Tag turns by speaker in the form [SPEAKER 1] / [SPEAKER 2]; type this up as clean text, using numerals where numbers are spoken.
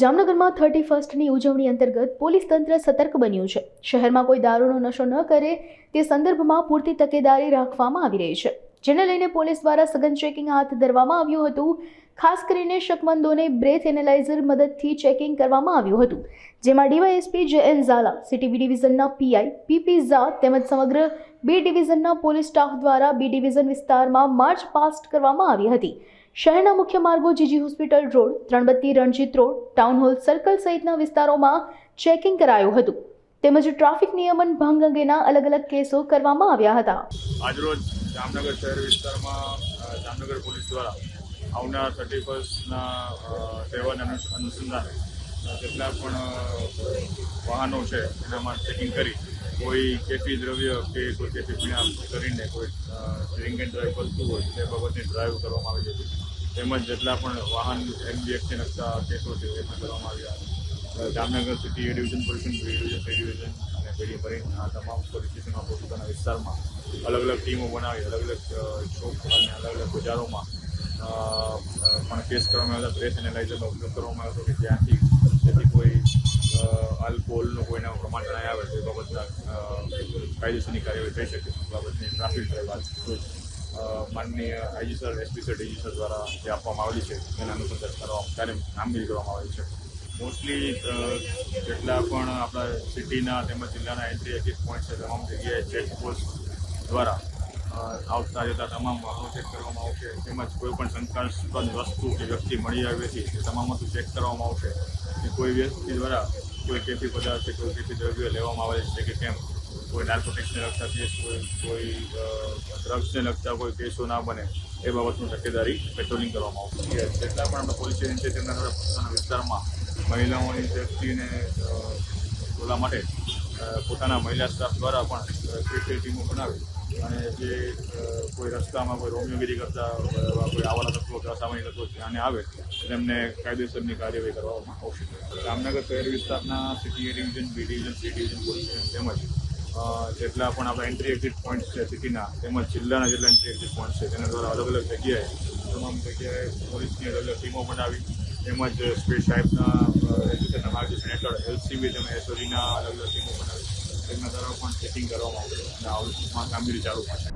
[SPEAKER 1] જામનગરમાં 31ની ઉજવણી અંતર્ગત પોલીસ તંત્ર સતર્ક બન્યું છે। શહેરમાં કોઈ દારૂનો નશો ન કરે તે સંદર્ભમાં પૂરતી તકેદારી રાખવામાં આવી રહી છે, જેને લઈને પોલીસ દ્વારા સઘન ચેકિંગ હાથ ધરવામાં આવ્યું હતું। ખાસ કરીને શકમંદોને બ્રેથ એનાલાઇઝર મદદથી ચેકિંગ કરવામાં આવ્યું હતું, જેમાં DYSP J N. Zala, city B ડિવિઝનના પીઆઈ પી.પી. ઝા તેમજ સમગ્ર બી ડિવિઝનના પોલીસ સ્ટાફ દ્વારા બી ડિવિઝન વિસ્તારમાં માર્ચ પાસ્ટ કરવામાં આવી હતી। શહેરના મુખ્ય માર્ગો GG hospital road, Tranbatti Ranjit road, town hall circle સહિતના વિસ્તારોમાં ચેકિંગ કરાયું હતું, તેમજ ટ્રાફિક નિયમન ભંગ અંગેના અલગ અલગ કેસો કરવામાં આવ્યા હતા।
[SPEAKER 2] આજરોજ જામનગર શહેર વિસ્તારમાં જામનગર પોલીસ દ્વારા આવનાર 31ના તહેવારના અનુસંધાને જેટલા પણ વાહનો છે એનામાં ચેકિંગ કરી કોઈ કેફી દ્રવ્ય કે કોઈ કેફી પીણા કરીને કોઈ ડ્રિંક એન્ડ ડ્રાઈવ કરતું હોય તે બાબતની ડ્રાઈવ કરવામાં આવી હતી, તેમજ જેટલા પણ વાહન એનડીએફથી લગતા કેસો છે એ પણ કરવામાં આવ્યા। Jamnagar city A division police, B division, C division અને પેઢી કરીને આ તમામ પોલીસ સ્ટેશનમાં પોતાના વિસ્તારમાં અલગ અલગ ટીમો બનાવી અલગ અલગ ચોક અને અલગ અલગ બજારોમાં પણ કેસ કરવામાં આવ્યા। બ્રેથ એનાલાઇઝરનો ઉપયોગ કરવામાં આવ્યો હતો કે જ્યાંથી જેથી કોઈ આલ્કોહોલનું કોઈના પ્રમાણ જણાય આવે તો એ બાબતના કાયદેસરની કાર્યવાહી થઈ શકે એ બાબતની ટ્રાફિક ડ્રાઈવ માનનીય IG sir, SP sir, DG sir દ્વારા જે આપવામાં આવેલી છે એના અનુસંધાન કામગીરી કરવામાં આવેલી છે। મોસ્ટલી જેટલા પણ આપણા સિટીના તેમજ જિલ્લાના એન્ટ્રી એક્ઝિટ પોઈન્ટ છે તમામ જગ્યાએ ચેકપોસ્ટ દ્વારા આવતા જતા તમામ વાહનો ચેક કરવામાં આવશે, તેમજ કોઈ પણ શંકાસ્પદ વસ્તુ કે વ્યક્તિ મળી આવેથી તે તમામ વસ્તુ ચેક કરવામાં આવશે કે કોઈ વ્યક્તિ દ્વારા કોઈ કેફી પદાર્થ કે કોઈ કેફી દ્રવ્ય લેવામાં આવેલ છે કે કેમ, કોઈ નાર્કોટિક્સને લગતા કેસ, કોઈ ડ્રગ્સને લગતા કોઈ કેસો ના બને એ બાબતની તકેદારી પેટ્રોલિંગ કરવામાં આવશે। જેટલા પણ આપણા પોલીસ સ્ટેશન છે તેમના દ્વારા પોતાના વિસ્તારમાં મહિલાઓની સેફટીને જોવા માટે પોતાના મહિલા સ્ટાફ દ્વારા પણ સ્પેશિયલ ટીમો બનાવી અને જે કોઈ રસ્તામાં કોઈ રોમિયોગીરી કરતા કોઈ આવારા તત્વો કે અસામાન્ય તત્વો ધ્યાને આવે તેમને કાયદેસરની કાર્યવાહી કરવામાં આવશે। જામનગર શહેર વિસ્તારના city A division, B division, C division police station તેમજ જેટલા પણ આપણા એન્ટ્રી એક્ઝિટ પોઈન્ટ છે સિટીના તેમજ જિલ્લાના જેટલા એન્ટ્રી એક્ઝિટ પોઈન્ટ છે તેના દ્વારા અલગ અલગ જગ્યાએ તમામ જગ્યાએ પોલીસની અલગ અલગ ટીમો બનાવી તેમજ સ્પેસ સાહેબના એજ્યુકેશનના માર્ગદર્શન હેઠળ એલસીબી તેમજ એસઓજીના અલગ અલગ ટીમો બનાવી તેમના દ્વારા પણ ચેકિંગ કરવામાં આવશે અને આ કામગીરી ચાલુ થશે।